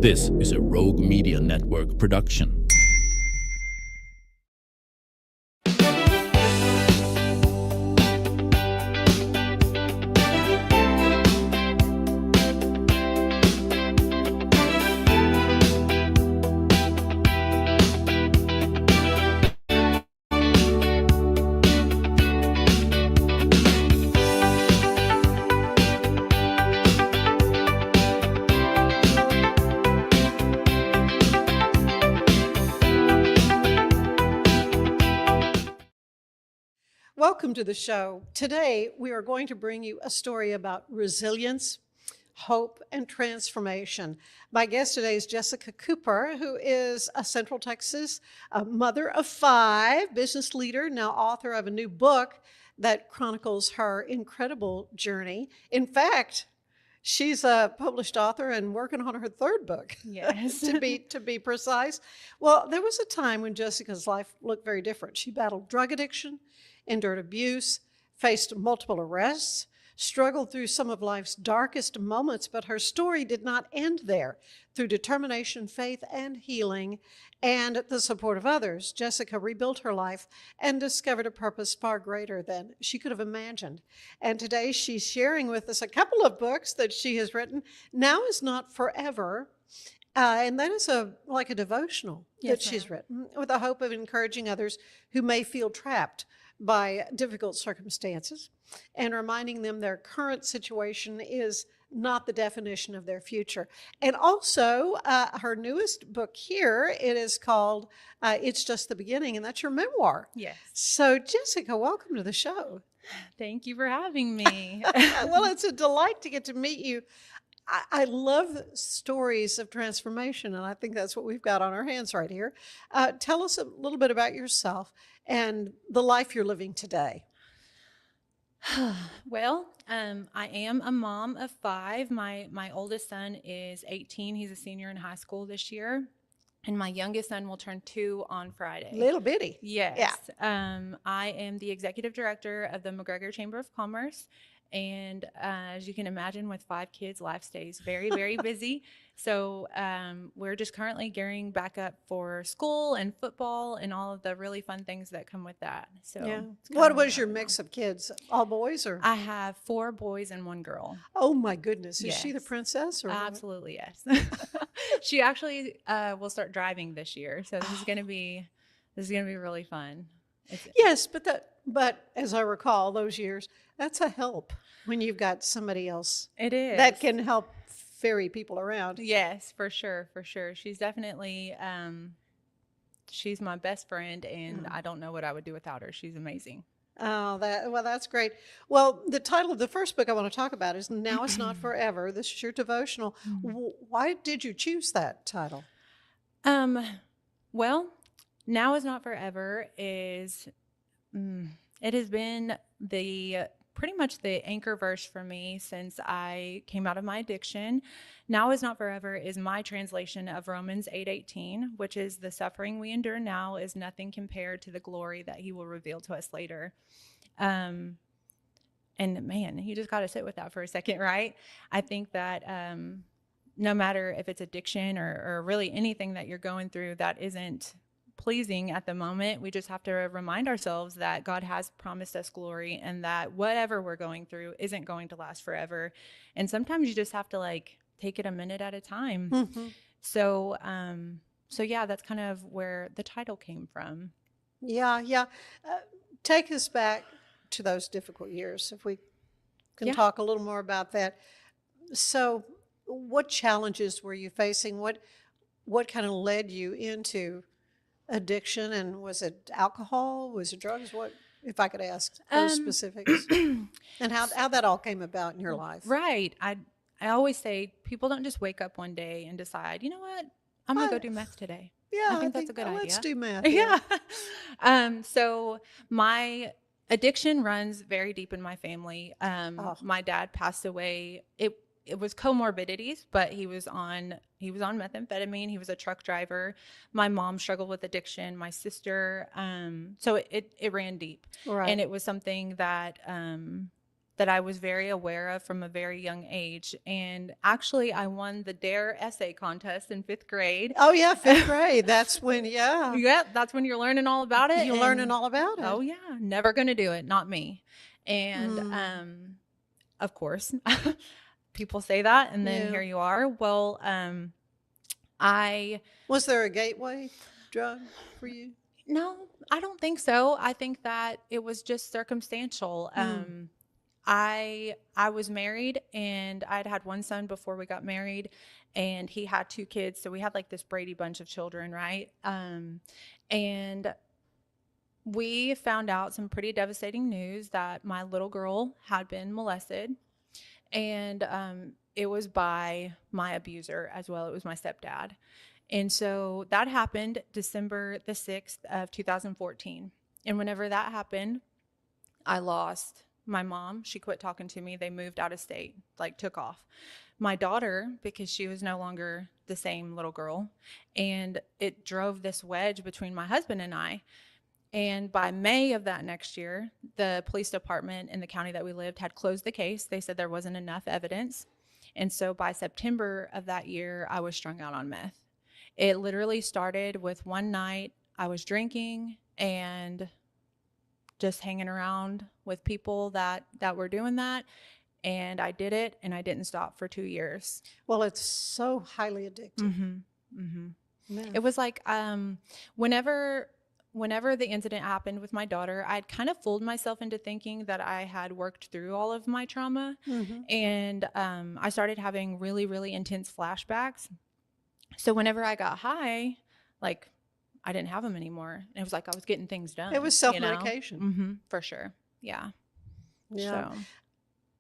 This is a Rogue Media Network production. Welcome to the show. Today, we are going to bring you a story about resilience, hope, and transformation. My guest today is Jessica Cooper, who is a Central Texas mother of 5, business leader, now author of a new book that chronicles her incredible journey. In fact, she's a published author and working on her 3rd book. Yes. to be precise. Well, there was a time when Jessica's life looked very different. She battled drug addiction, endured abuse, faced multiple arrests, struggled through some of life's darkest moments, but her story did not end there. Through determination, faith, and healing, and the support of others, Jessica rebuilt her life and discovered a purpose far greater than she could have imagined. And today she's sharing with us a couple of books that she has written. Now is Not Forever, and that is like a devotional that she's written with the hope of encouraging others who may feel trapped by difficult circumstances and reminding them their current situation is not the definition of their future. And also her newest book here, it is called It's Just the Beginning, and that's your memoir. Yes. So Jessica, welcome to the show. Thank you for having me. Well, it's a delight to get to meet you. I love stories of transformation, and I think that's what we've got on our hands right here. Tell us a little bit about yourself and the life you're living today. Well, I am a mom of 5. My oldest son is 18. He's a senior in high school this year. And my youngest son will turn 2 on Friday. Little bitty. Yes. Yeah. I am the executive director of the McGregor Chamber of Commerce. And as you can imagine, with 5 kids, life stays very, very busy. So we're just currently gearing back up for school and football and all of the really fun things that come with that. So yeah. What was your mix of kids? All boys or? I have 4 boys and 1 girl. Oh my goodness. Is Yes. she the princess? Or Absolutely, yes. She actually will start driving this year. So this is going to be really fun. Yes, but as I recall those years, that's a help when you've got somebody else. It is. That can help ferry people around. Yes, for sure. She's definitely, she's my best friend, and I don't know what I would do without her. She's amazing. Oh, that's great. Well, the title of the first book I want to talk about is Now Is Not Forever. This is your devotional. Why did you choose that title? Well, Now Is Not Forever is, it has been pretty much the anchor verse for me since I came out of my addiction. Now is not forever is my translation of Romans 8:18, which is the suffering we endure now is nothing compared to the glory that he will reveal to us later. And man, you just got to sit with that for a second, right? I think that no matter if it's addiction or really anything that you're going through that isn't pleasing at the moment, we just have to remind ourselves that God has promised us glory and that whatever we're going through isn't going to last forever. And sometimes you just have to take it a minute at a time. Mm-hmm. So yeah, that's kind of where the title came from. Yeah. Take us back to those difficult years, if we can talk a little more about that. So what challenges were you facing? What kind of led you into addiction, and was it alcohol? Was it drugs? What, if I could ask those specifics, and how that all came about in your life? Right. I always say people don't just wake up one day and decide, you know what, I'm gonna go do meth today. Yeah, I think that's a good idea. Let's do meth. Yeah. So my addiction runs very deep in my family. My dad passed away. It was comorbidities, but he was on methamphetamine. He was a truck driver. My mom struggled with addiction. My sister, so it ran deep, right. And it was something that that I was very aware of from a very young age. And actually, I won the DARE essay contest in 5th grade. Oh, yeah, 5th grade. That's when, yeah. Yeah, that's when you're learning all about it. You're learning all about it. Oh, yeah. Never going to do it. Not me. And of course, people say that. And then here you are. Well, Was there a gateway drug for you? No, I don't think so. I think that it was just circumstantial. I was married, and I'd had one son before we got married, and he had 2 kids. So we had like this Brady bunch of children, right? And we found out some pretty devastating news that my little girl had been molested, and it was by my abuser as well. It was my stepdad. And so that happened December the 6th of 2014. And whenever that happened, I lost my mom. She quit talking to me. They moved out of state, like took off. My daughter, because she was no longer the same little girl. And it drove this wedge between my husband and I. And by May of that next year, the police department in the county that we lived had closed the case. They said there wasn't enough evidence. And so by September of that year, I was strung out on meth. It literally started with one night I was drinking and just hanging around with people that were doing that. And I did it, and I didn't stop for 2 years. Well, it's so highly addictive. It was like whenever the incident happened with my daughter, I'd kind of fooled myself into thinking that I had worked through all of my trauma. And I started having really, really intense flashbacks. So whenever I got high, like I didn't have them anymore. It was like I was getting things done. It was self-medication. For sure. Yeah. Yeah.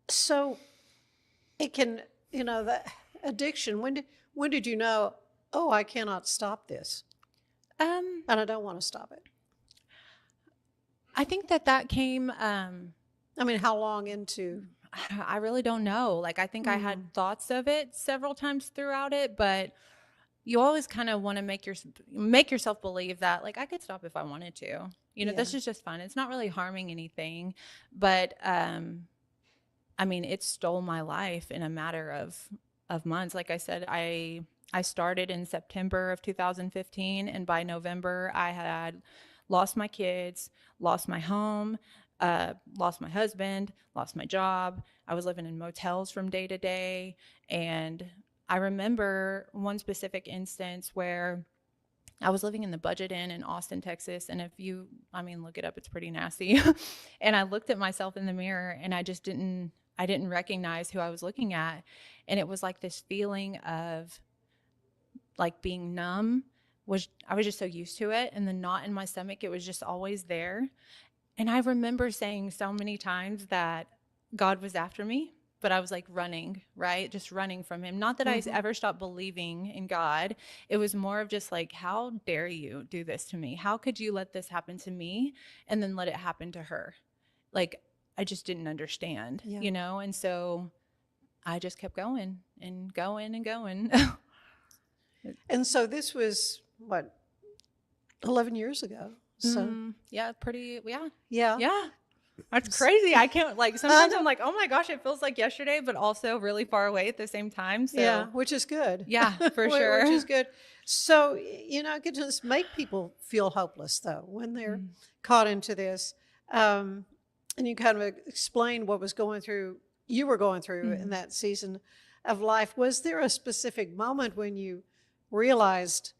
So it can, the addiction, when did you know, oh, I cannot stop this? And I don't want to stop it. I think that came, I mean, how long into? I really don't know. Like, I think I had thoughts of it several times throughout it, but you always kind of want to make yourself believe that, like, I could stop if I wanted to. This is just fun. It's not really harming anything. But, I mean, it stole my life in a matter of months. Like I said, I started in September of 2015, and by November, I had lost my kids, lost my home, lost my husband, lost my job. I was living in motels from day to day. And I remember one specific instance where I was living in the Budget Inn in Austin, Texas. And look it up, it's pretty nasty. And I looked at myself in the mirror, and I didn't recognize who I was looking at. And it was like this feeling of like being numb. I was just so used to it. And the knot in my stomach, it was just always there. And I remember saying so many times that God was after me, but I was like running, right? Just running from him. Not that I ever stopped believing in God. It was more of just like, how dare you do this to me? How could you let this happen to me and then let it happen to her? Like, I just didn't understand, And so I just kept going and going and going. And so this was, 11 years ago? So yeah. That's crazy. I can't, like, sometimes I'm like, oh my gosh, it feels like yesterday, but also really far away at the same time. So yeah, which is good. Yeah, for sure. Which is good. So, it can just make people feel hopeless, though, when they're caught into this. And you kind of explain what you were going through in that season of life. Was there a specific moment when you realized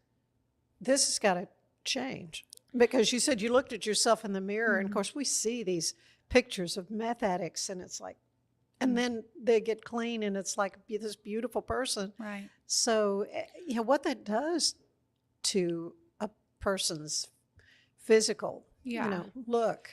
this has got to change? Because you said you looked at yourself in the mirror, and of course we see these pictures of meth addicts, and it's like, and then they get clean, and it's like this beautiful person. Right. So, what that does to a person's physical, look.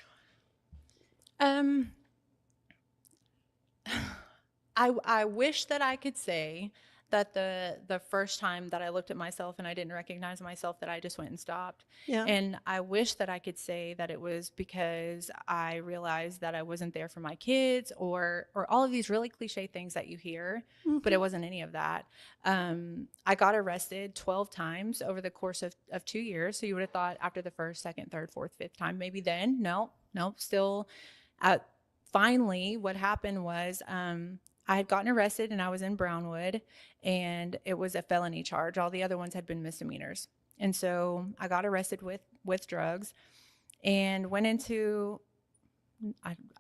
I wish that I could say that the first time that I looked at myself and I didn't recognize myself, that I just went and stopped. Yeah. And I wish that I could say that it was because I realized that I wasn't there for my kids or all of these really cliche things that you hear, but it wasn't any of that. I got arrested 12 times over the course of 2 years. So you would have thought after the first, second, third, fourth, fifth time, maybe then, no, still finally, what happened was I had gotten arrested and I was in Brownwood, and it was a felony charge. All the other ones had been misdemeanors. And so I got arrested with drugs and went into,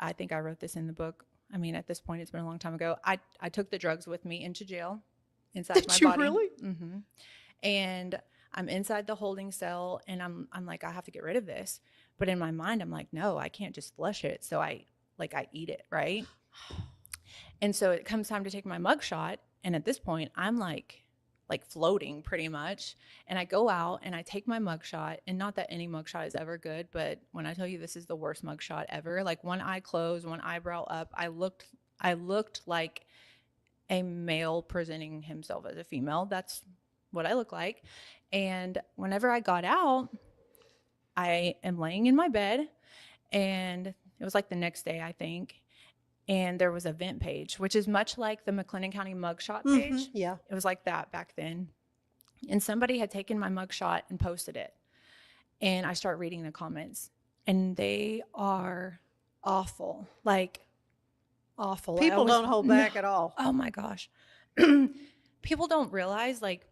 I think I wrote this in the book. I mean, at this point, it's been a long time ago. I took the drugs with me into jail inside my body. Did you really? Mm-hmm. And I'm inside the holding cell, and I'm like, I have to get rid of this. But in my mind, I'm like, no, I can't just flush it. So I eat it, right? And so it comes time to take my mugshot, and at this point, I'm like floating pretty much. And I go out and I take my mugshot, and not that any mugshot is ever good, but when I tell you this is the worst mugshot ever, like one eye closed, one eyebrow up, I looked like a male presenting himself as a female. That's what I look like. And whenever I got out, I am laying in my bed, and it was like the next day, I think. And there was a vent page, which is much like the McLennan County mugshot page. Mm-hmm. Yeah. It was like that back then. And somebody had taken my mugshot and posted it. And I start reading the comments, and they are awful. Like, awful. People don't hold back at all. Oh my gosh. People don't realize, like,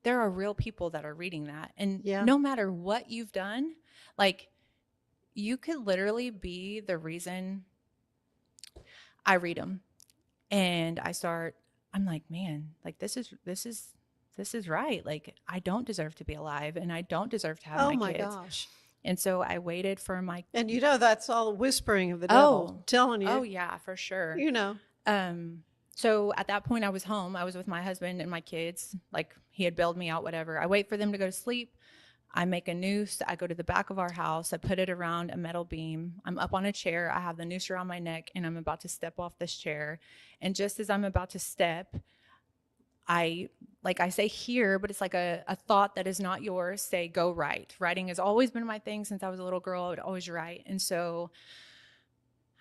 there are real people that are reading that. And no matter what you've done, like, you could literally be the reason. I read them, and I'm like, man, like, this is right. Like, I don't deserve to be alive, and I don't deserve to have my kids. Oh my gosh. And so I waited for my. And that's all the whispering of the devil telling you. Oh yeah, for sure. So at that point I was home. I was with my husband and my kids. Like, he had bailed me out, whatever. I wait for them to go to sleep. I make a noose. I go to the back of our house. I put it around a metal beam. I'm up on a chair. I have the noose around my neck, and I'm about to step off this chair. And just as I'm about to step, I say here, but it's like a thought that is not yours, say, go write. Writing has always been my thing since I was a little girl. I would always write. And so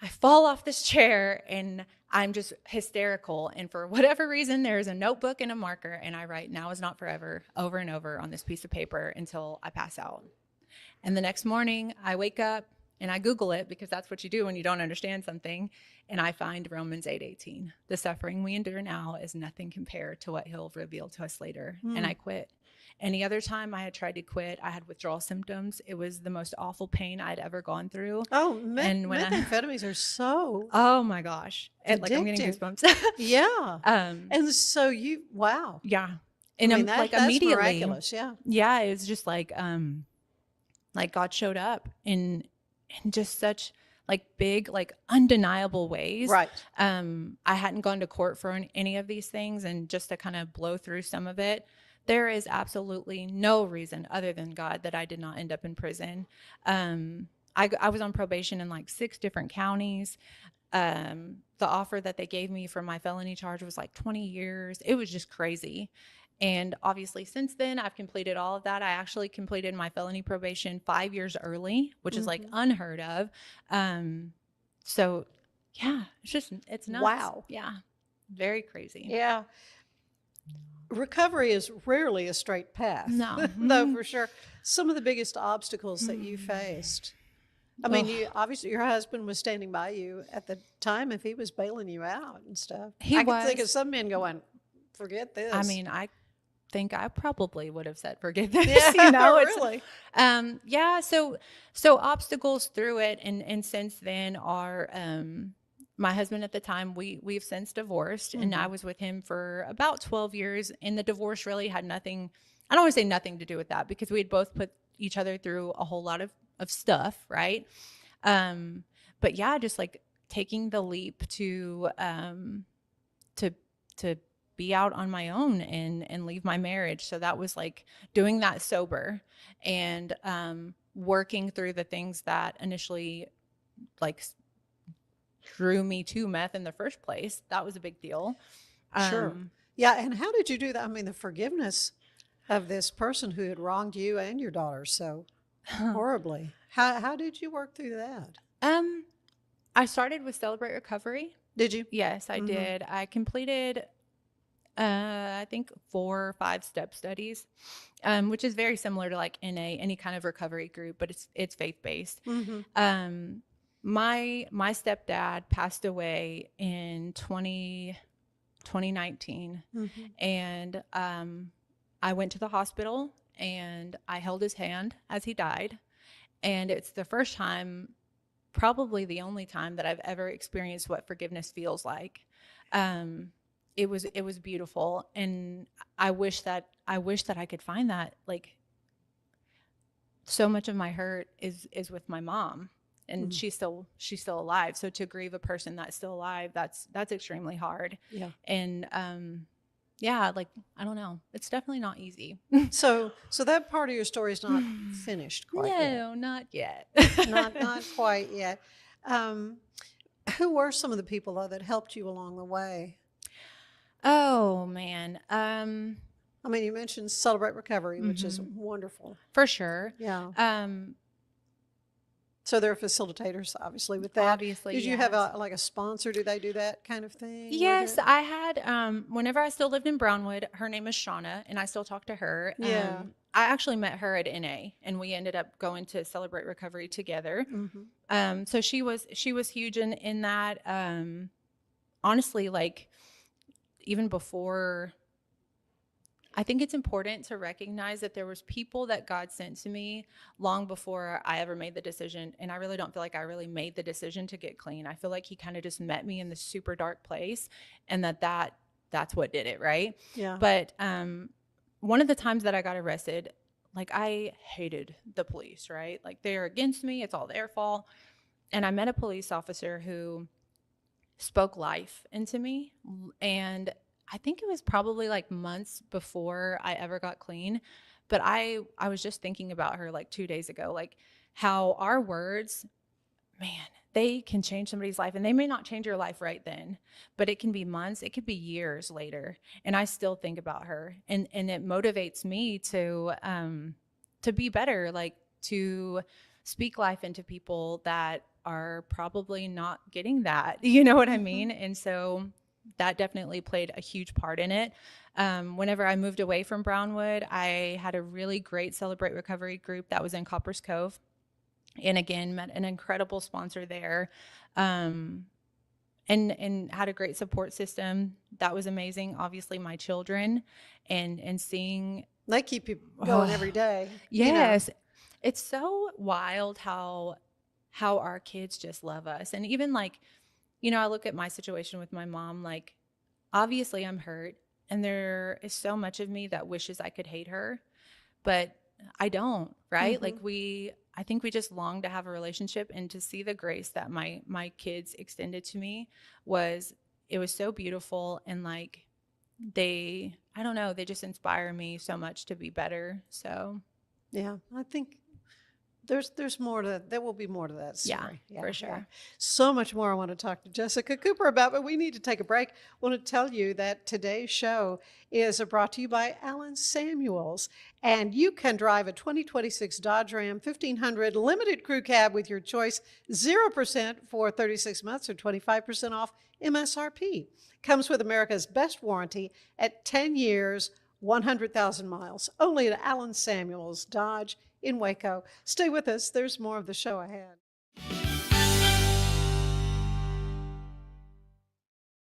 I fall off this chair, and I'm just hysterical. And for whatever reason, there's a notebook and a marker, and I write "Now is not forever" over and over on this piece of paper until I pass out. And the next morning, I wake up and I Google it, because that's what you do when you don't understand something. And I find Romans 8:18. The suffering we endure now is nothing compared to what he'll reveal to us later. And I quit. Any other time I had tried to quit, I had withdrawal symptoms. It was the most awful pain I'd ever gone through. Oh, methamphetamines are so. Oh my gosh. And like, I'm getting goosebumps. Yeah. And so wow. Yeah. And I'm like, that's immediately. Miraculous. Yeah. Yeah. It was just like God showed up in just such like big, like undeniable ways. Right. I hadn't gone to court for any of these things, and just to kind of blow through some of it, there is absolutely no reason other than God that I did not end up in prison. I was on probation in like 6 different counties. The offer that they gave me for my felony charge was like 20 years. It was just crazy. And obviously since then, I've completed all of that. I actually completed my felony probation 5 years early, which is like unheard of. So yeah, it's nuts. Wow. Yeah. Very crazy. Yeah. Recovery is rarely a straight path. No. Though for sure. Some of the biggest obstacles that you faced. I mean, obviously your husband was standing by you at the time if he was bailing you out and stuff. I can think of some men going, forget this. I mean, I think I probably would have said, forget this. Yeah, really. Yeah. So obstacles through it. And since then are, my husband at the time, we've since divorced, and I was with him for about 12 years. And the divorce really had nothing, I don't want to say nothing to do with that, because we had both put each other through a whole lot of stuff. Right. But yeah, just like taking the leap to be out on my own and leave my marriage. So that was like doing that sober and, working through the things that initially like drew me to meth in the first place. That was a big deal. Sure. Yeah. And how did you do that? I mean, the forgiveness of this person who had wronged you and your daughter so horribly. How did you work through that? I started with Celebrate Recovery. Did you? Yes, I did. I completed, I think 4 or 5 step studies, which is very similar to like NA, any kind of recovery group, but it's faith-based. my stepdad passed away in 2019. And I went to the hospital and I held his hand as he died. And it's the first time, probably the only time, that I've ever experienced what forgiveness feels like. It was beautiful, and I wish that I could find that. Like, so much of my hurt is with my mom, and she's still alive. So to grieve a person that's still alive, that's extremely hard. Yeah. And yeah, like, I don't know. It's definitely not easy. So that part of your story is not finished quite yet. No, not yet. not quite yet. Who were some of the people, though, that helped you along the way? Oh, man. I mean, you mentioned Celebrate Recovery, which is wonderful. For sure. Yeah. So there are facilitators, obviously, with that. Obviously, Did you have a sponsor? Do they do that kind of thing? Yes, I had. Whenever I still lived in Brownwood, her name is Shauna, and I still talk to her. Yeah. I actually met her at NA, and we ended up going to Celebrate Recovery together. So she was huge in that. Honestly, like, even before, I think it's important to recognize that there was people that God sent to me long before I ever made the decision. And I really don't feel like I really made the decision to get clean. I feel like he kind of just met me in this super dark place, and that's what did it. Right. Yeah. But, one of the times that I got arrested, like, I hated the police, right? Like, they're against me. It's all their fault. And I met a police officer who spoke life into me. And I think it was probably like months before I ever got clean. But I was just thinking about her like 2 days ago, like how our words, man, they can change somebody's life, and they may not change your life right then, but it can be months, it could be years later. And I still think about her, and it motivates me to be better, like to speak life into people that are probably not getting that, you know what I mean? And so that definitely played a huge part in it. Whenever I moved away from Brownwood, I had a really great Celebrate Recovery group that was in Coppers Cove. And again, met an incredible sponsor there, and had a great support system. That was amazing. Obviously, my children, and seeing, they keep you going every day. Yes, it's so wild how our kids just love us. And even like, I look at my situation with my mom. Like, obviously, I'm hurt, and there is so much of me that wishes I could hate her, but I don't. Right? Like I think we just long to have a relationship, and to see the grace that my kids extended to me it was so beautiful. And like, I don't know, they just inspire me so much to be better. So yeah, I think there's more there will be more to that story. Yeah, for sure. Yeah. So much more I want to talk to Jessica Cooper about, but we need to take a break. I want to tell you that today's show is brought to you by Alan Samuels, and you can drive a 2026 Dodge Ram 1500 limited crew cab with your choice, 0% for 36 months or 25% off MSRP. Comes with America's best warranty at 10 years, 100,000 miles. Only at Alan Samuels Dodge in Waco. Stay with us. There's more of the show ahead.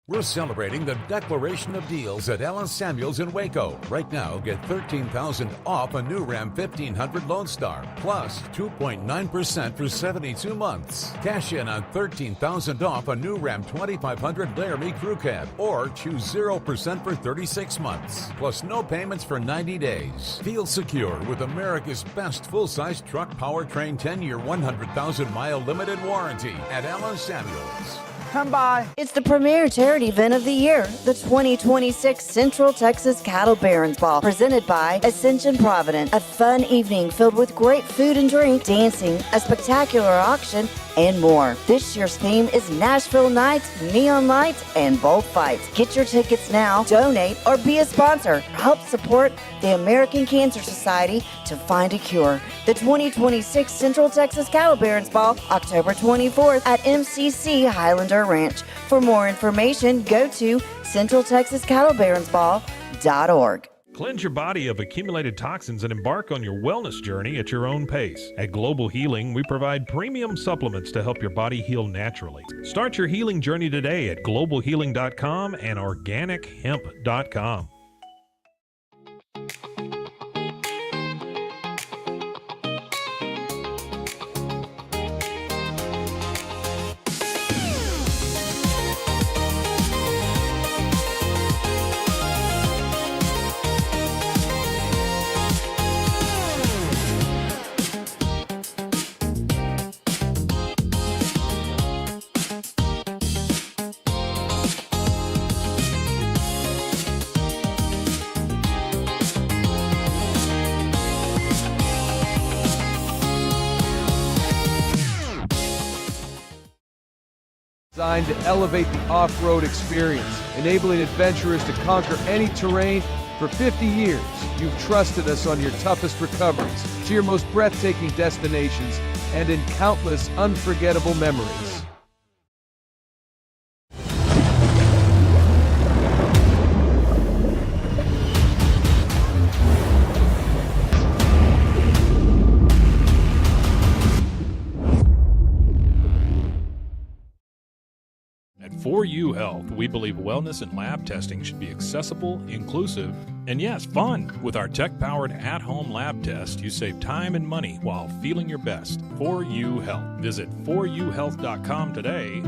We're celebrating the declaration of deals at Alan Samuels in Waco. Right now, get $13,000 off a new Ram 1500 Lone Star, plus 2.9% for 72 months. Cash in on $13,000 off a new Ram 2500 Laramie Crew Cab, or choose 0% for 36 months, plus no payments for 90 days. Feel secure with America's best full-size truck powertrain 10-year, 100,000-mile limited warranty at Alan Samuels. Come by. It's the premier charity event of the year, the 2026 Central Texas Cattle Barons Ball, presented by Ascension Providence. A fun evening filled with great food and drink, dancing, a spectacular auction, and more. This year's theme is Nashville Nights, Neon Lights, and Bullfights. Get your tickets now, donate, or be a sponsor. Help support the American Cancer Society to find a cure. The 2026 Central Texas Cattle Barons Ball, October 24th at MCC Highlander Ranch. For more information, go to centraltexascattlebaronsball.org. Cleanse your body of accumulated toxins and embark on your wellness journey at your own pace. At Global Healing, we provide premium supplements to help your body heal naturally. Start your healing journey today at globalhealing.com and organichemp.com. Designed to elevate the off-road experience, enabling adventurers to conquer any terrain. For 50 years, you've trusted us on your toughest recoveries, to your most breathtaking destinations, and in countless unforgettable memories. At 4U Health, we believe wellness and lab testing should be accessible, inclusive, and yes, fun. With our tech-powered at-home lab test, you save time and money while feeling your best. 4U Health. Visit 4uhealth.com today.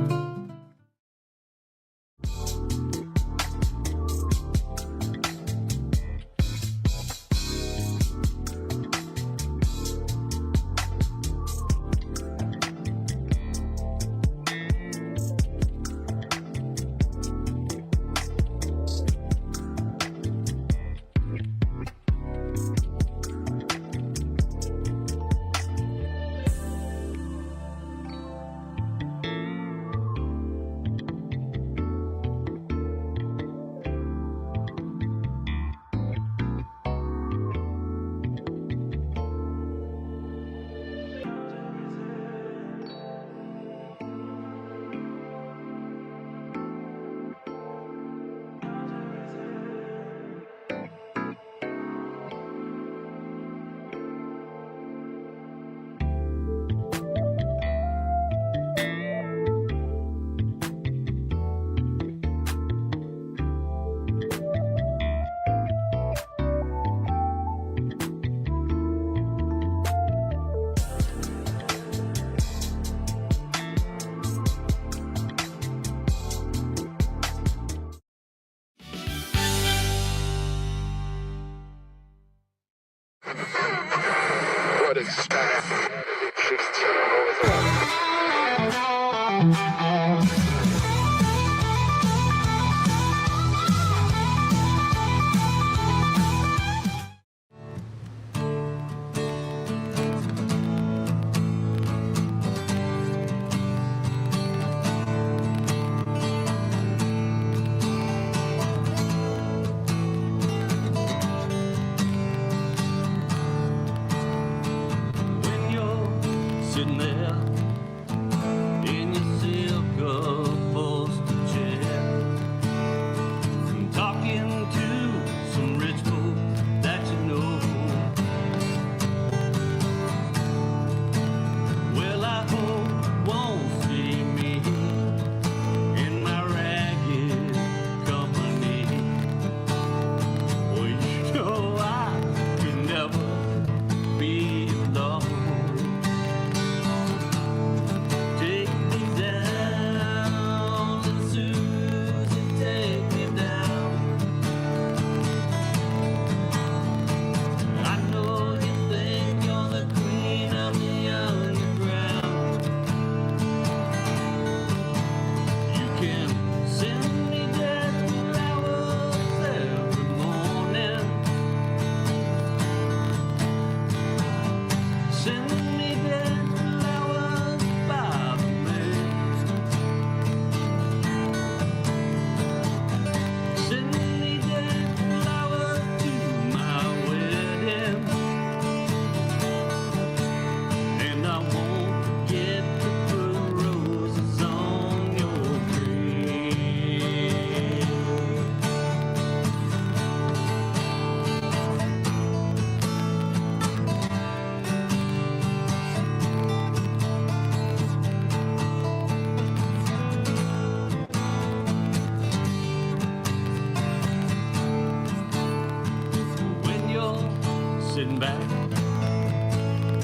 coming back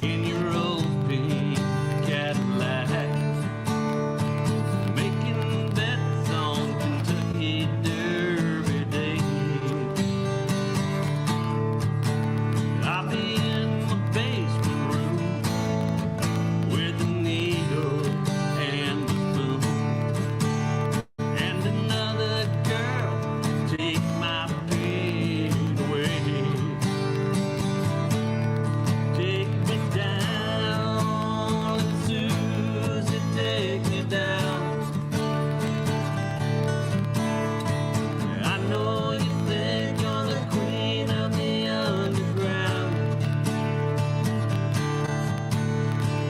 in your old pink Cadillac, making bets on Kentucky Derby Day. I'll be in my basement room with a needle and a spoon, and another girl take my pain away. Take me down, let Susie take me down. I know you think you're the queen of the underground.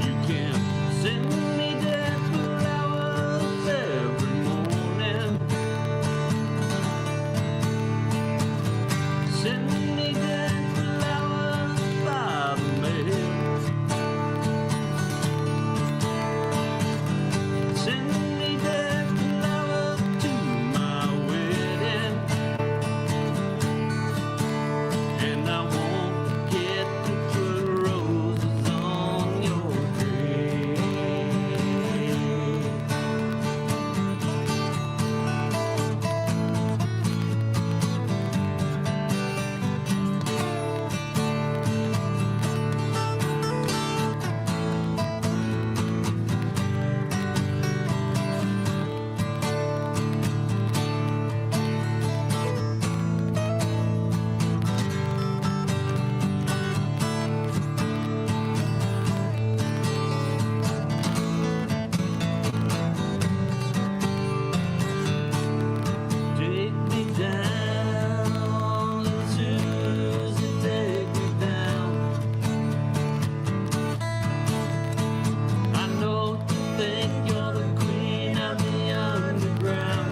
You can send me dead flowers every morning. Send me dead flowers by the mail. Send me dead flowers to my wedding, and I won't forget to put roses on your grave. Take me down, Susie, take me down. I know you think you're the queen of the underground.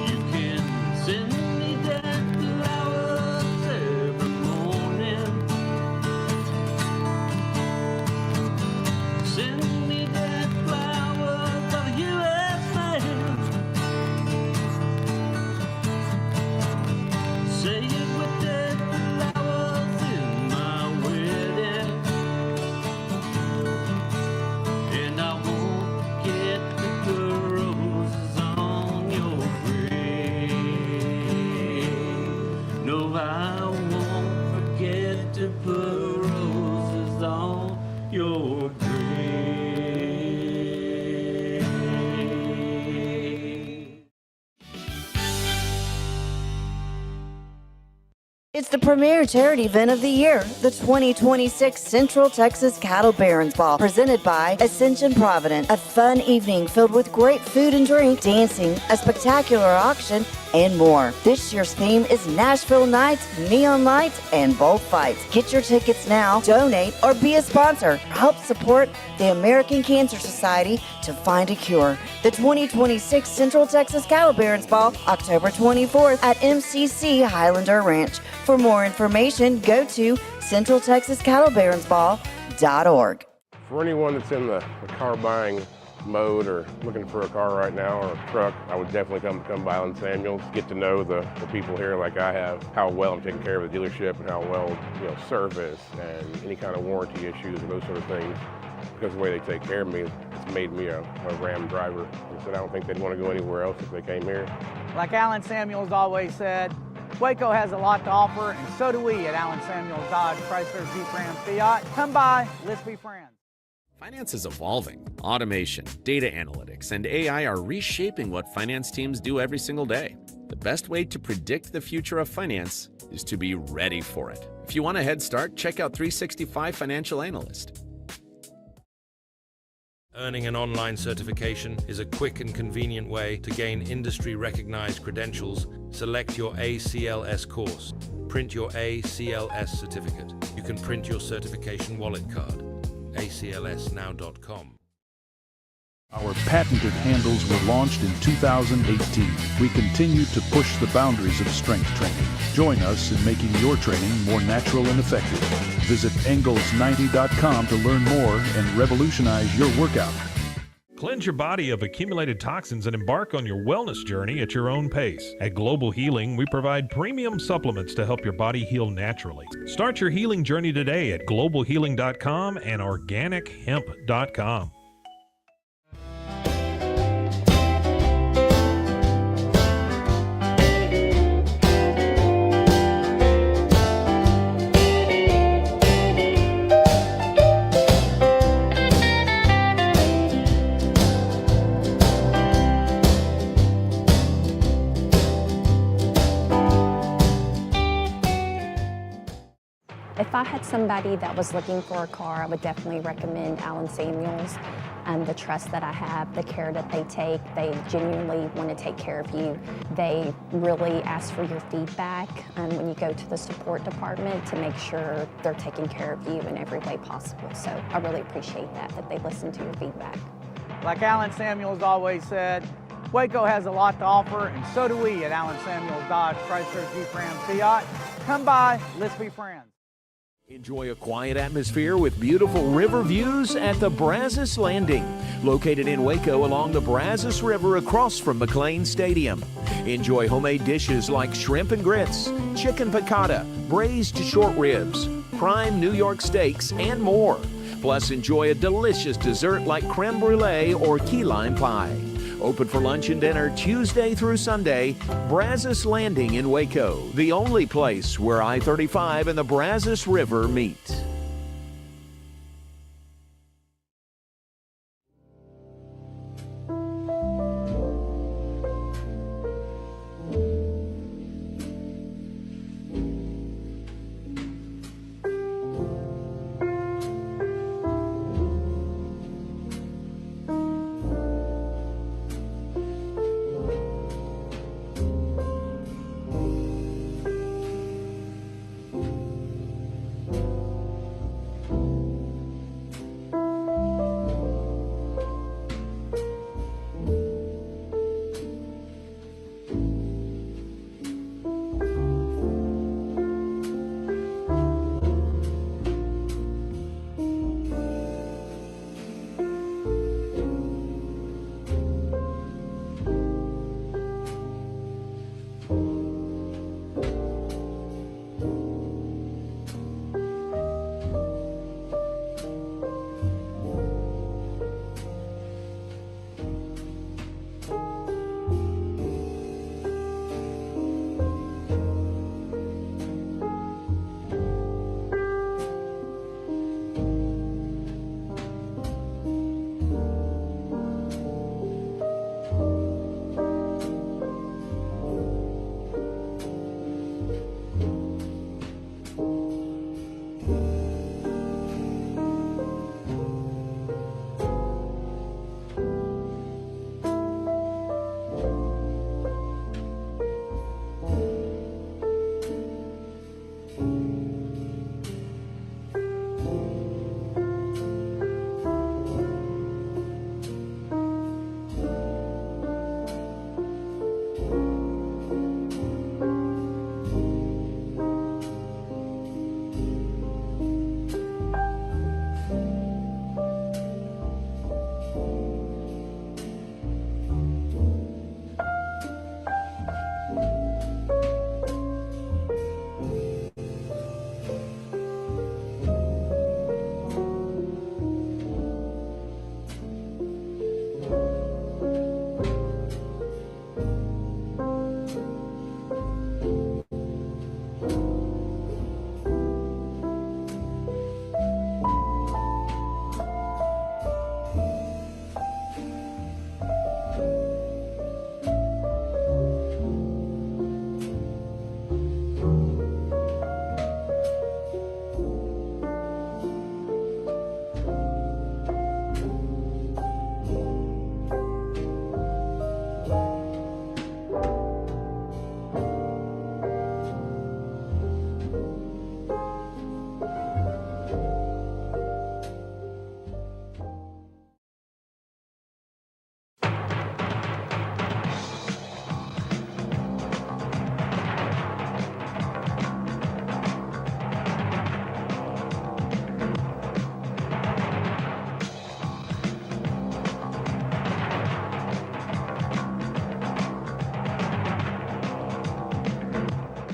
You can send me dead flowers every morning. Send me dead flowers for the U.S. mail. Say it with dead flowers in my wedding, and I won't forget to put roses on your grave. No, I won't forget to put roses on your grave. It's the premier charity event of the year, the 2026 Central Texas Cattle Barons Ball, presented by Ascension Provident. A fun evening filled with great food and drink, dancing, a spectacular auction, and more. This year's theme is Nashville Nights, Neon Lights, and Bullfights. Get your tickets now, donate, or be a sponsor. Help support the American Cancer Society to find a cure. The 2026 Central Texas Cattle Barons Ball, October 24th at MCC Highlander Ranch. For more information, go to centraltexascattlebaronsball.org. For anyone that's in the car buying mode or looking for a car right now or a truck, I would definitely come by Allen Samuels, get to know the people here like I have, how well I'm taking care of the dealership and how well, service and any kind of warranty issues and those sort of things. Because of the way they take care of me, it's made me a Ram driver. And so I don't think they'd want to go anywhere else if they came here. Like Allen Samuels always said, Waco has a lot to offer, and so do we at Allen Samuels Dodge, Chrysler, Jeep, Ram, Fiat. Come by, let's be friends. Finance is evolving. Automation, data analytics, and AI are reshaping what finance teams do every single day. The best way to predict the future of finance is to be ready for it. If you want a head start, check out 365 Financial Analyst. Earning an online certification is a quick and convenient way to gain industry-recognized credentials. Select your ACLS course. Print your ACLS certificate. You can print your certification wallet card. aclsnow.com. Our patented handles were launched in 2018. We continue to push the boundaries of strength training. Join us in making your training more natural and effective. Visit Engels90.com to learn more and revolutionize your workout. Cleanse your body of accumulated toxins and embark on your wellness journey at your own pace. At Global Healing, we provide premium supplements to help your body heal naturally. Start your healing journey today at globalhealing.com and organichemp.com. If I had somebody that was looking for a car, I would definitely recommend Alan Samuels. The trust that I have, the care that they take, they genuinely want to take care of you. They really ask for your feedback when you go to the support department to make sure they're taking care of you in every way possible. So I really appreciate that they listen to your feedback. Like Alan Samuels always said, Waco has a lot to offer, and so do we at Alan Samuels Dodge Chrysler Jeep Ram Fiat. Come by, let's be friends. Enjoy a quiet atmosphere with beautiful river views at the Brazos Landing, located in Waco along the Brazos River across from McLean Stadium. Enjoy homemade dishes like shrimp and grits, chicken piccata, braised short ribs, prime New York steaks, and more. Plus, enjoy a delicious dessert like creme brulee or key lime pie. Open for lunch and dinner Tuesday through Sunday. Brazos Landing in Waco, the only place where I-35 and the Brazos River meet.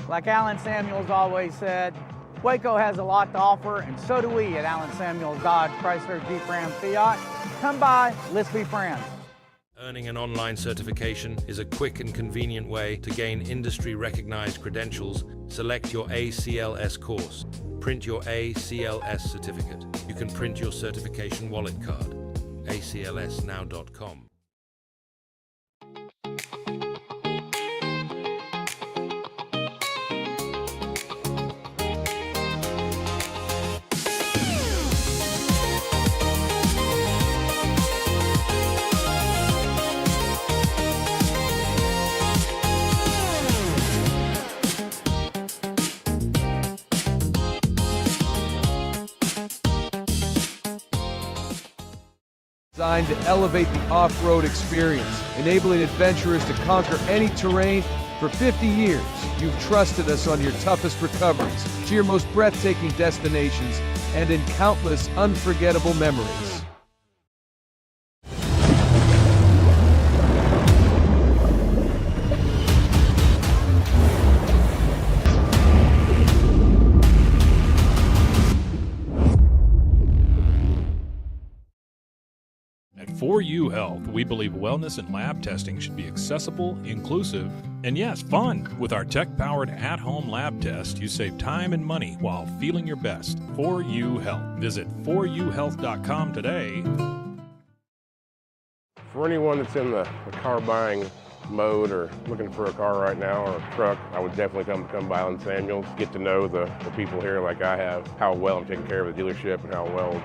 Like Alan Samuels always said, Waco has a lot to offer, and so do we at Alan Samuels Dodge Chrysler Jeep Ram Fiat. Come by, let's be friends. Earning an online certification is a quick and convenient way to gain industry-recognized credentials. Select your ACLS course. Print your ACLS certificate. You can print your certification wallet card. aclsnow.com. Designed to elevate the off-road experience, enabling adventurers to conquer any terrain. For 50 years, you've trusted us on your toughest recoveries, to your most breathtaking destinations, and in countless unforgettable memories. At 4U Health, we believe wellness and lab testing should be accessible, inclusive, and yes, fun. With our tech-powered at-home lab test, you save time and money while feeling your best. 4U Health. Visit 4uhealth.com today. For anyone that's in the car buying mode or looking for a car right now or a truck, I would definitely come by Alan Samuels, get to know the people here like I have, how well I'm taking care of the dealership and how well,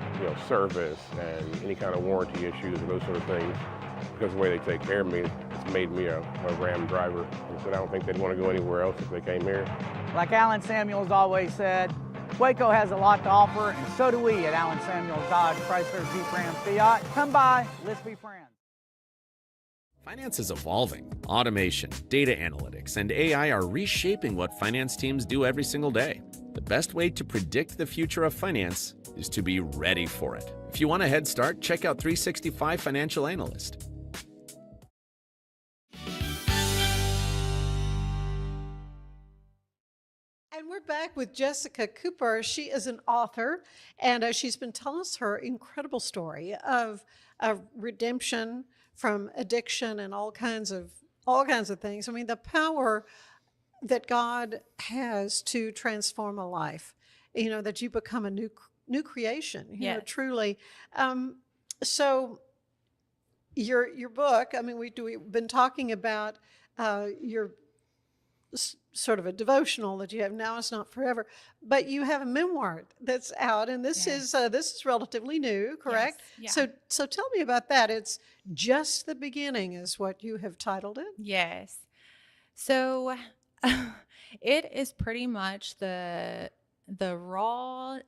service and any kind of warranty issues or those sort of things. Because of the way they take care of me, it's made me a Ram driver. And so I don't think they'd want to go anywhere else if they came here. Like Alan Samuels always said, Waco has a lot to offer, and so do we at Alan Samuels Dodge Chrysler Jeep Ram Fiat. Come by, let's be friends. Finance is evolving. Automation, data analytics, and AI are reshaping what finance teams do every single day. The best way to predict the future of finance is to be ready for it. If you want a head start, check out 365 Financial Analyst. And we're back with Jessica Cooper. She is an author, and she's been telling us her incredible story of redemption from addiction and all kinds of things. I mean, the power that God has to transform a life. That you become a new creation. You know, truly. So your book. I mean, we've been talking about your sort of a devotional that you have now. It's not forever, but you have a memoir that's out, and this is relatively new, correct? Yes. Yeah. So tell me about that. It's Just the Beginning is what you have titled it. Yes. So it is pretty much the raw,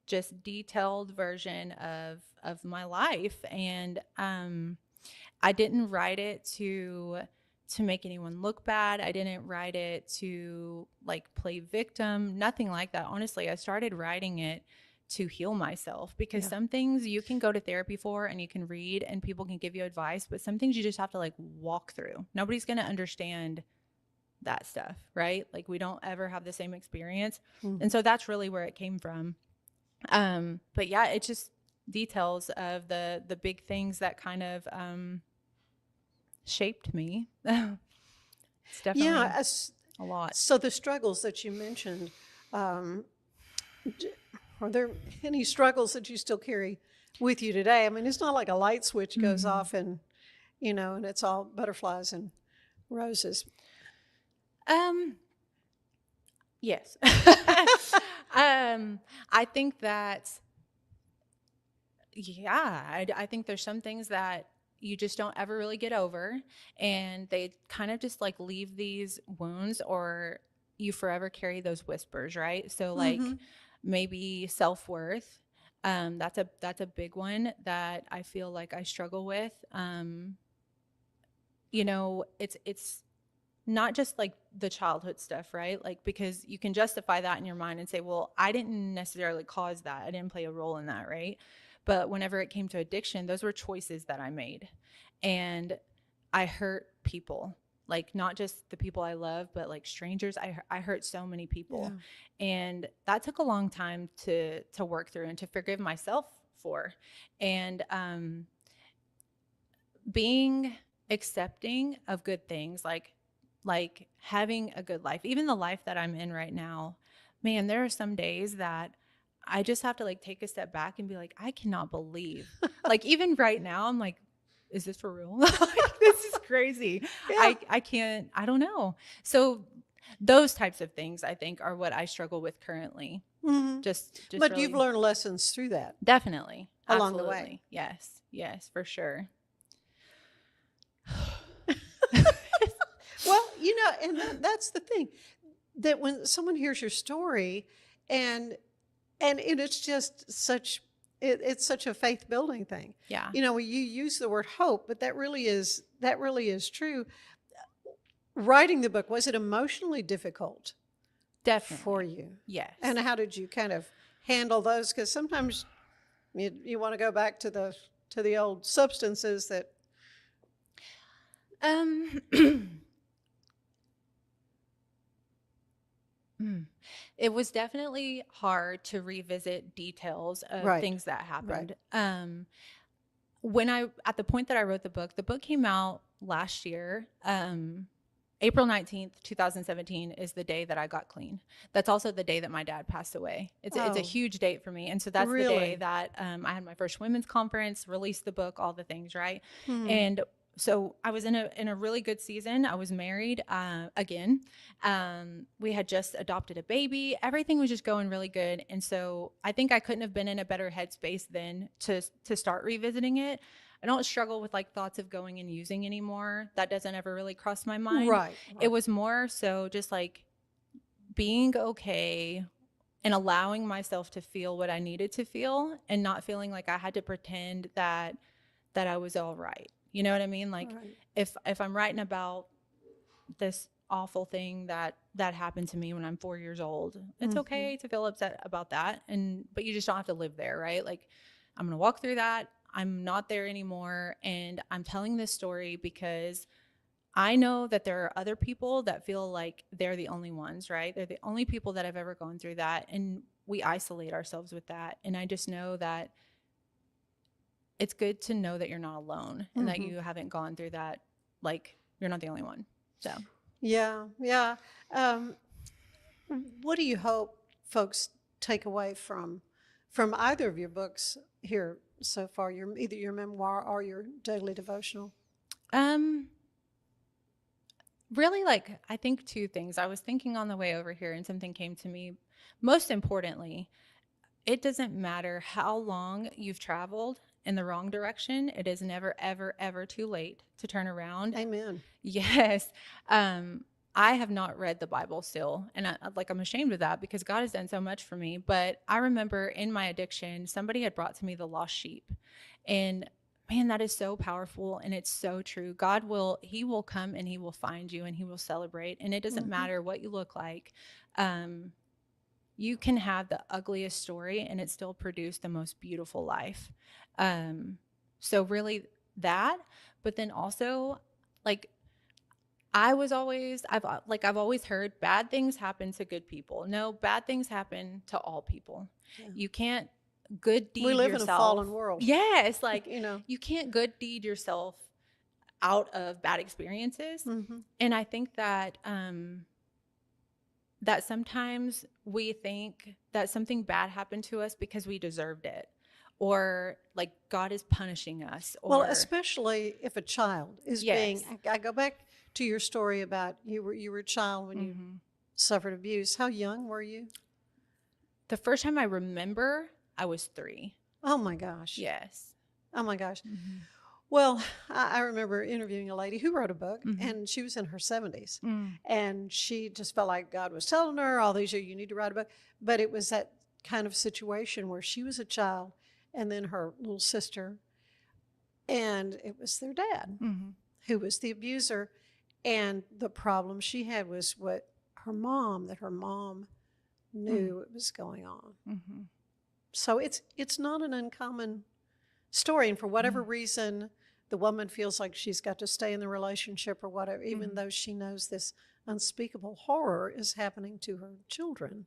just detailed version of my life, and I didn't write it to make anyone look bad. I didn't write it to play victim, nothing like that. Honestly, I started writing it to heal myself, because some things you can go to therapy for and you can read and people can give you advice, but some things you just have to walk through. Nobody's going to understand that stuff, right? We don't ever have the same experience. And so that's really where it came from. But yeah, it's just details of the big things that kind of, shaped me. It's definitely a lot. So the struggles that you mentioned, are there any struggles that you still carry with you today? I mean, it's not like a light switch goes off and and it's all butterflies and roses. Yes. I think that I think there's some things that you just don't ever really get over, and they kind of just leave these wounds, or you forever carry those whispers, right? So maybe self-worth, that's a big one that I feel like I struggle with. It's not just the childhood stuff, right? Because you can justify that in your mind and say, well, I didn't necessarily cause that, I didn't play a role in that, right? But whenever it came to addiction, those were choices that I made. And I hurt people. like not just the people I love, but like strangers. I hurt so many people, and that took a long time to work through and to forgive myself for. And being accepting of good things, like having a good life, even the life that I'm in right now. Man, there are some days that I just have to like take a step back and be like, I cannot believe, like even right now, I'm like, is this for real? Like, this is crazy. Yeah. I don't know. So those types of things I think are what I struggle with currently. Mm-hmm. Just But really, you've learned lessons through that. definitely along the absolutely. way. Yes, for sure. Well, you know, and that's the thing, that when someone hears your story and it's just such it's such a faith building thing. Yeah. You know, you use the word hope, but that really is true. Writing the book, was it emotionally difficult? Definitely. For you? Yes. And how did you kind of handle those? Because sometimes you want to go back to the old substances that. It was definitely hard to revisit details of things that happened. When at the point that I wrote the book came out last year. April 19th, 2017 is the day that I got clean. That's also the day that my dad passed away. It's a huge date for me. And so that's the day that I had my first women's conference, released the book, all the things, right? And so I was in a really good season. I was married again. We had just adopted a baby. Everything was just going really good. And so I think I couldn't have been in a better headspace then to start revisiting it. I don't struggle with like thoughts of going and using anymore. That doesn't ever really cross my mind. Right. It was more so just like being okay and allowing myself to feel what I needed to feel and not feeling like I had to pretend that I was all right. You know what I mean? Like if I'm writing about this awful thing that happened to me when I'm 4 years old, it's okay to feel upset about that. But you just don't have to live there, right? Like I'm going to walk through that. I'm not there anymore. And I'm telling this story because I know that there are other people that feel like they're the only ones, right? They're the only people that have ever gone through that. And we isolate ourselves with that. And I just know that it's good to know that you're not alone and that you haven't gone through that. Like you're not the only one. So. Yeah. What do you hope folks take away from either of your books here so far? Either your memoir or your daily devotional? Really, like I think two things. I was thinking on the way over here, and something came to me. Most importantly, it doesn't matter how long you've traveled in the wrong direction. It is never, ever, ever too late to turn around. Amen. Yes. I have not read the Bible still, and I'm ashamed of that because God has done so much for me. But I remember in my addiction, somebody had brought to me the lost sheep, and man, that is so powerful, and it's so true. He will come and he will find you and he will celebrate, and it doesn't matter what you look like. You can have the ugliest story and it still produce the most beautiful life. So really that, but then also like I've always heard bad things happen to good people. No, bad things happen to all people. Yeah. You can't good deed yourself. We live in a fallen world. Yes. Like, you can't good deed yourself out of bad experiences. And I think that, that sometimes we think that something bad happened to us because we deserved it, or like God is punishing us. Well, especially if a child is being. I go back to your story about you were a child when you suffered abuse. How young were you? The first time I remember, I was 3. Oh my gosh. Yes. Oh my gosh. Well, I remember interviewing a lady who wrote a book, and she was in her 70s. And she just felt like God was telling her, all these years, you need to write a book. But it was that kind of situation where she was a child, and then her little sister, and it was their dad who was the abuser. And the problem she had was that her mom knew what was going on. So it's not an uncommon story. And for whatever reason, the woman feels like she's got to stay in the relationship or whatever, even though she knows this unspeakable horror is happening to her children.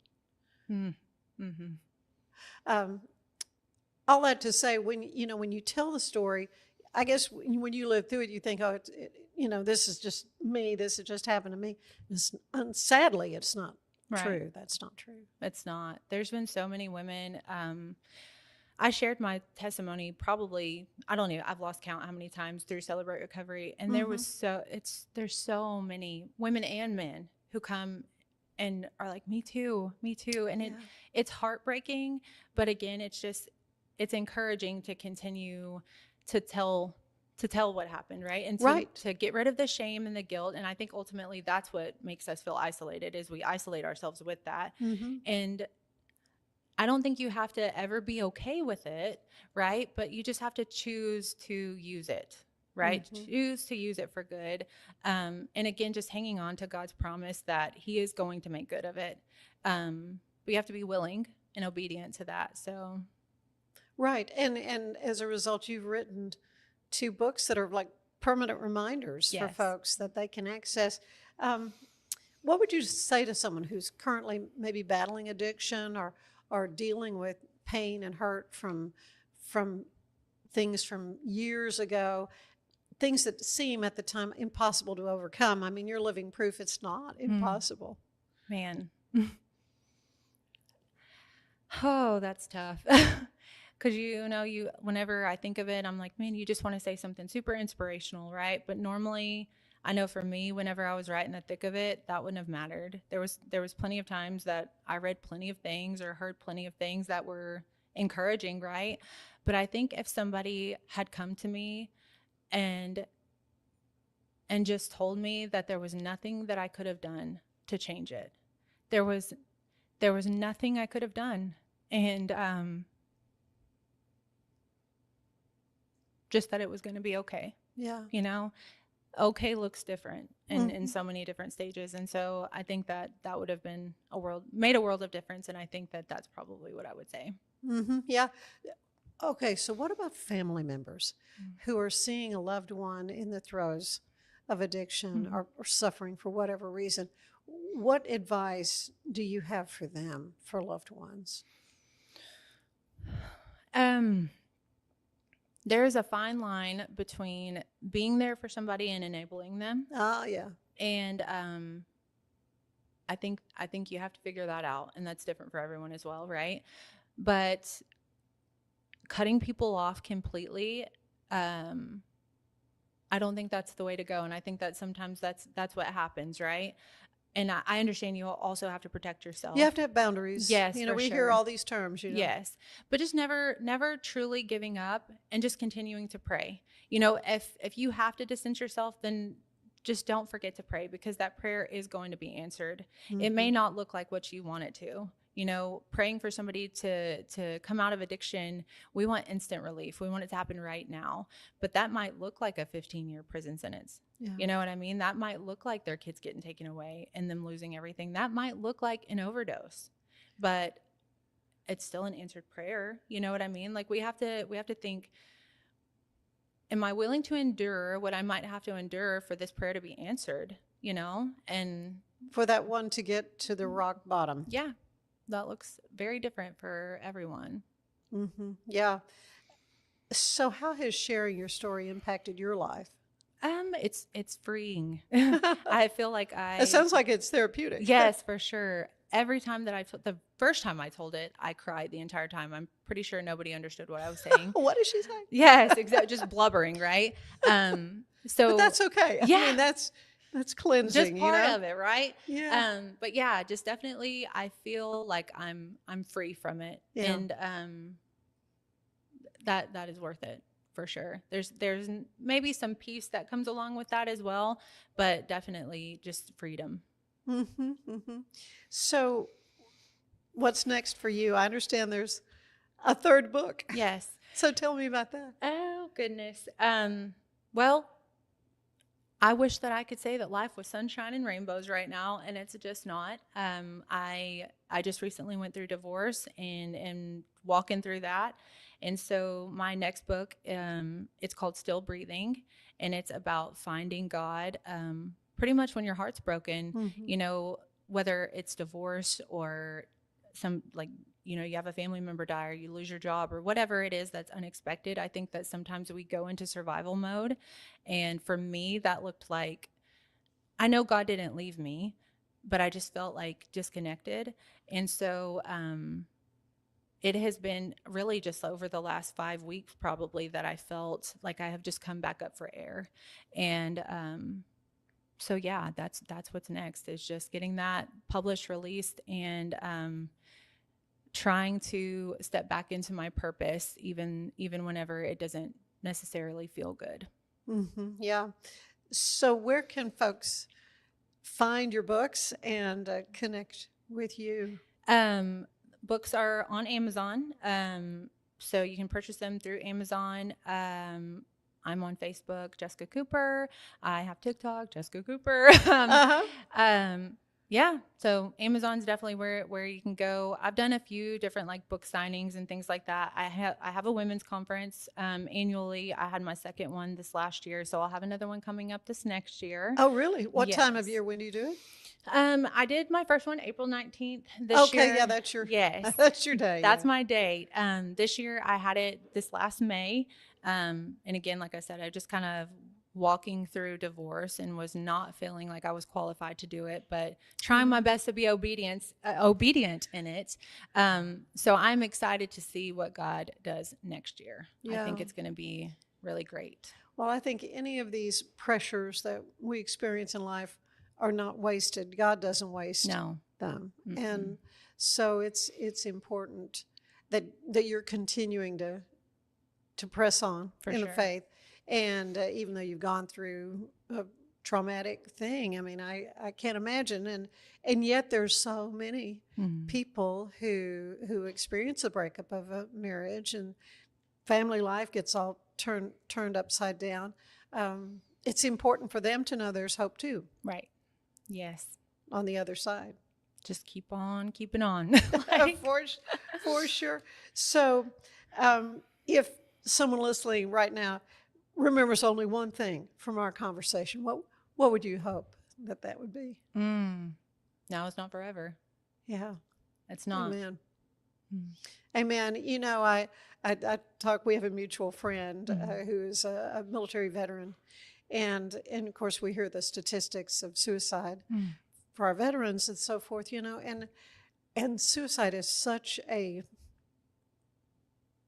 All that to say, when you tell the story, I guess when you live through it, you think, oh, this is just me. This has just happened to me. Sadly, it's not true. That's not true. It's not. There's been so many women. I shared my testimony probably, I've lost count how many times through Celebrate Recovery. And there's so many women and men who come and are like, me too. And it's heartbreaking. But again, it's encouraging to continue to tell what happened, right? And to get rid of the shame and the guilt. And I think ultimately that's what makes us feel isolated, is we isolate ourselves with that. And I don't think you have to ever be okay with it, right? But you just have to choose to use it, right? Choose to use it for good. And again, just hanging on to God's promise that he is going to make good of it. We have to be willing and obedient to that. So. Right. And as a result, you've written 2 books that are like permanent reminders for folks that they can access. What would you say to someone who's currently maybe battling addiction or dealing with pain and hurt from things from years ago, things that seem at the time impossible to overcome? I mean, you're living proof it's not impossible. Man. Oh, that's tough. Because, whenever I think of it, I'm like, man, you just want to say something super inspirational, right? But normally, I know for me, whenever I was right in the thick of it, that wouldn't have mattered. There was plenty of times that I read plenty of things or heard plenty of things that were encouraging, right? But I think if somebody had come to me and just told me that there was nothing that I could have done to change it, there was nothing I could have done. And just that it was going to be okay. Yeah. Okay looks different in so many different stages. And so I think that would have been made a world of difference. And I think that that's probably what I would say. Yeah. Okay. So what about family members who are seeing a loved one in the throes of addiction or suffering for whatever reason? What advice do you have for them, for loved ones? There's a fine line between being there for somebody and enabling them. Oh, yeah. And I think you have to figure that out, and that's different for everyone as well, right? But cutting people off completely, I don't think that's the way to go. And I think that sometimes that's what happens, right? And I understand you also have to protect yourself. You have to have boundaries. Yes, we hear all these terms. Yes, but just never truly giving up and just continuing to pray. If you have to distance yourself, then just don't forget to pray, because that prayer is going to be answered. It may not look like what you want it to. Praying for somebody to come out of addiction, we want instant relief. We want it to happen right now. But that might look like a 15-year prison sentence. Yeah. You know what I mean? That might look like their kids getting taken away and them losing everything. That might look like an overdose. But it's still an answered prayer. You know what I mean? Like we have to think, am I willing to endure what I might have to endure for this prayer to be answered? And for that one to get to the rock bottom. Yeah. That looks very different for everyone. Yeah. So how has sharing your story impacted your life? It's freeing. I feel like It sounds like it's therapeutic. Yes, for sure. Every time that the first time I told it, I cried the entire time. I'm pretty sure nobody understood what I was saying. What did she say? Yes, exactly. Just blubbering, right? But that's okay. Yeah. I mean, that's cleansing. Just part of it, right? Yeah. But yeah, just definitely, I feel like I'm free from it, and that is worth it for sure. There's maybe some peace that comes along with that as well, but definitely just freedom. So, what's next for you? I understand there's a 3rd book. Yes. So tell me about that. Oh goodness. Well, I wish that I could say that life was sunshine and rainbows right now, and it's just not. I just recently went through divorce and walking through that, And so my next book, it's called Still Breathing, and it's about finding God pretty much when your heart's broken, you know, whether it's divorce or some, like, you know, you have a family member die or you lose your job or whatever it is that's unexpected. I think that sometimes we go into survival mode. And for me, that looked like, I know God didn't leave me, but I just felt like disconnected. And so it has been really just over the last 5 weeks probably that I felt like I have just come back up for air. And so yeah, that's what's next, is just getting that published, released, and trying to step back into my purpose, even whenever it doesn't necessarily feel good. Yeah. So where can folks find your books and connect with you? Books are on Amazon, so you can purchase them through Amazon. I'm on Facebook, Jessica Cooper. I have TikTok, Jessica Cooper. Yeah, so Amazon's definitely where you can go. I've done a few different like book signings and things like that. I have a women's conference annually. I had my second one this last year, so I'll have another one coming up this next year. Oh, really? What time of Yes. year? When do you do it? I did my first one April 19th this year. Okay, yeah, that's your that's your day. That's my date. This year I had it this last May. And again, like I said, I just kind of walking through divorce and was not feeling like I was qualified to do it, but trying my best to be obedient in it. So I'm excited to see what God does next year. Yeah. I think it's going to be really great. Well, I think any of these pressures that we experience in life are not wasted. God doesn't waste them. Mm-mm. And so it's important that you're continuing to press on in the faith. And even though you've gone through a traumatic thing, I mean, I can't imagine. And yet there's so many people who experience the breakup of a marriage, and family life gets all turned upside down. It's important for them to know there's hope too. Right. Yes. On the other side. Just keep on keeping on. For sure. So if someone listening right now remembers only one thing from our conversation, what would you hope that would be? Now is not forever. Yeah. It's not. Amen. Amen. You know, I talk, we have a mutual friend who is a military veteran. And of course, we hear the statistics of suicide for our veterans and so forth, you know, and suicide is such a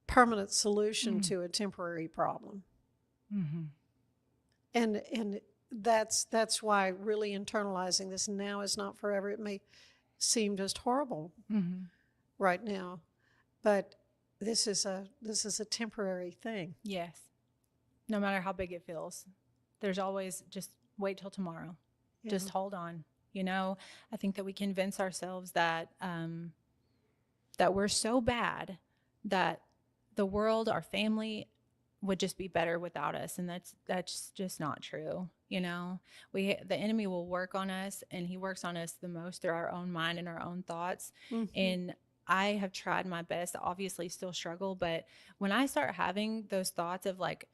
permanent solution to a temporary problem. And that's why really internalizing this now is not forever. It may seem just horrible right now, but this is a temporary thing. Yes. No matter how big it feels, there's always just wait till tomorrow. Yeah. Just hold on. You know, I think that we convince ourselves that that we're so bad that the world, our family, would just be better without us, and that's just not true. You know, the enemy will work on us, and he works on us the most through our own mind and our own thoughts. And I have tried my best to obviously still struggle, but when I start having those thoughts of like,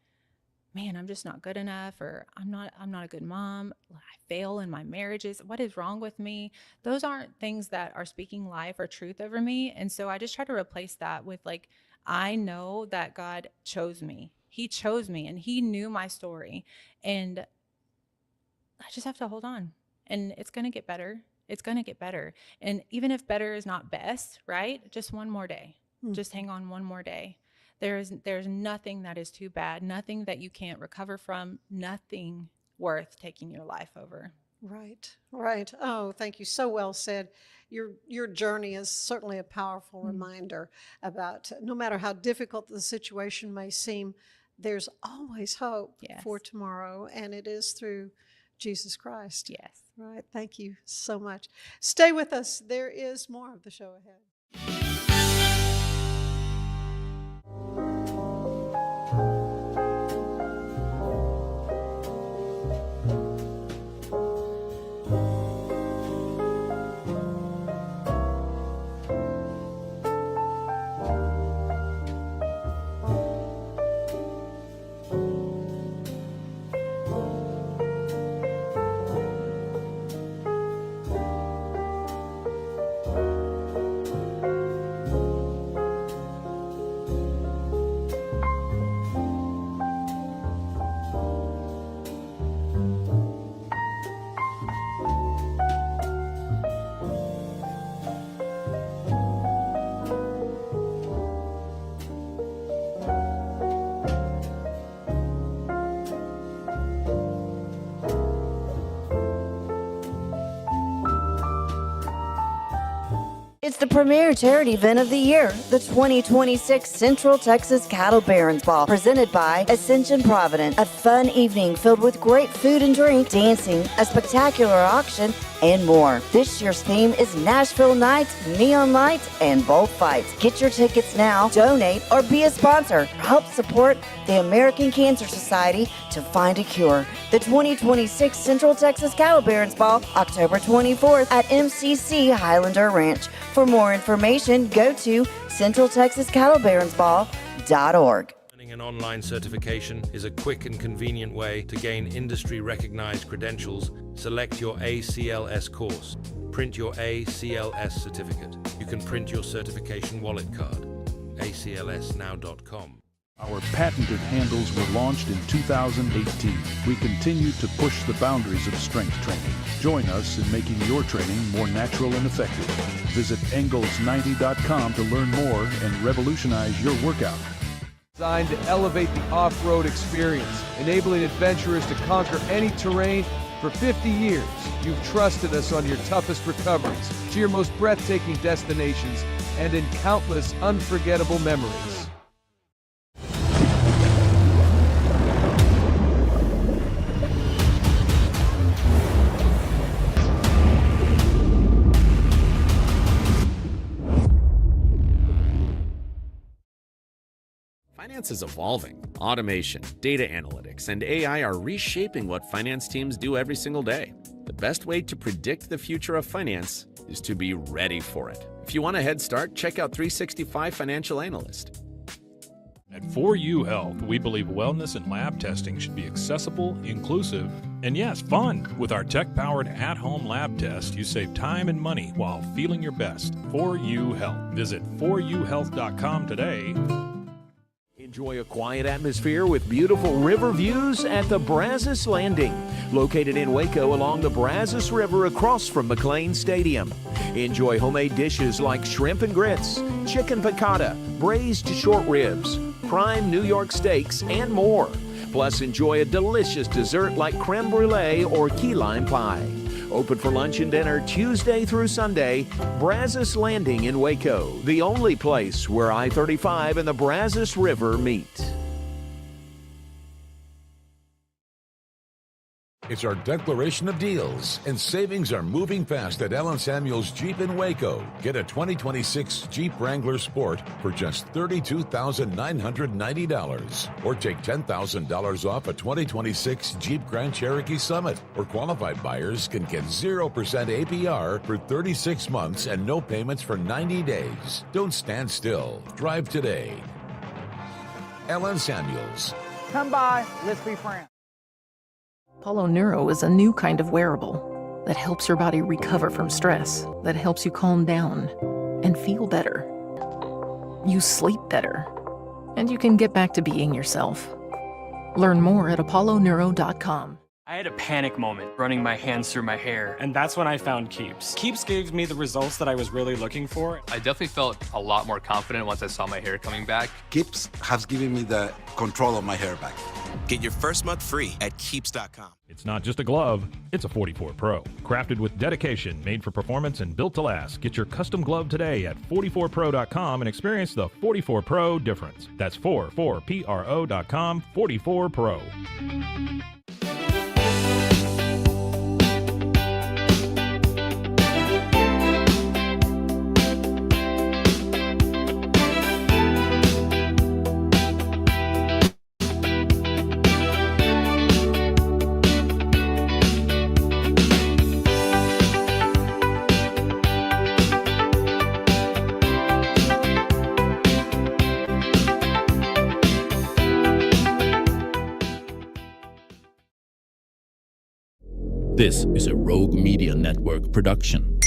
man, I'm just not good enough, or I'm not a good mom, I fail in my marriages, what is wrong with me? Those aren't things that are speaking life or truth over me. And so I just try to replace that with like, I know that God chose me. He chose me, and he knew my story, and I just have to hold on, and it's going to get better. It's going to get better. And even if better is not best, right? Just one more day. Just hang on one more day. There's nothing that is too bad, nothing that you can't recover from, nothing worth taking your life over. Right. Oh, thank you. So well said. Your journey is certainly a powerful reminder about no matter how difficult the situation may seem, there's always hope for tomorrow, and it is through Jesus Christ. Yes. Right. Thank you so much. Stay with us. There is more of the show ahead. It's the premier charity event of the year, the 2026 Central Texas Cattle Barons Ball, presented by Ascension Provident. A fun evening filled with great food and drink, dancing, a spectacular auction, and more. This year's theme is Nashville Nights, Neon Lights, and Bullfights. Get your tickets now, donate, or be a sponsor. Help support the American Cancer Society to find a cure. The 2026 Central Texas Cattle Barons Ball, October 24th at MCC Highlander Ranch. For more information, go to centraltexascattlebaronsball.org. Earning an online certification is a quick and convenient way to gain industry-recognized credentials. Select your ACLS course. Print your ACLS certificate. You can print your certification wallet card. aclsnow.com. Our patented handles were launched in 2018. We continue to push the boundaries of strength training. Join us in making your training more natural and effective. Visit Engels90.com to learn more and revolutionize your workout. Designed to elevate the off-road experience, enabling adventurers to conquer any terrain. For 50 years, you've trusted us on your toughest recoveries, to your most breathtaking destinations, and in countless unforgettable memories. Finance is evolving. Automation, data analytics, and AI are reshaping what finance teams do every single day. The best way to predict the future of finance is to be ready for it. If you want a head start, check out 365 Financial Analyst. At 4U Health, we believe wellness and lab testing should be accessible, inclusive, and yes, fun. With our tech-powered at-home lab test, you save time and money while feeling your best. 4U Health. Visit 4uhealth.com today. Enjoy a quiet atmosphere with beautiful river views at the Brazos Landing, located in Waco along the Brazos River across from McLean Stadium. Enjoy homemade dishes like shrimp and grits, chicken piccata, braised short ribs, prime New York steaks, and more. Plus, enjoy a delicious dessert like creme brulee or key lime pie. Open for lunch and dinner Tuesday through Sunday. Brazos Landing in Waco, the only place where I-35 and the Brazos River meet. It's our declaration of deals, and savings are moving fast at Allen Samuels Jeep in Waco. Get a 2026 Jeep Wrangler Sport for just $32,990, or take $10,000 off a 2026 Jeep Grand Cherokee Summit, or qualified buyers can get 0% APR for 36 months and no payments for 90 days. Don't stand still. Drive today. Allen Samuels. Come by, let's be friends. Apollo Neuro is a new kind of wearable that helps your body recover from stress, that helps you calm down and feel better. You sleep better, and you can get back to being yourself. Learn more at apolloneuro.com. I had a panic moment running my hands through my hair, and that's when I found Keeps. Keeps gave me the results that I was really looking for. I definitely felt a lot more confident once I saw my hair coming back. Keeps has given me the control of my hair back. Get your first month free at Keeps.com. It's not just a glove, it's a 44 Pro. Crafted with dedication, made for performance, and built to last. Get your custom glove today at 44pro.com and experience the 44 Pro difference. That's 44pro.com, 44 Pro. This is a Rogue Media Network production.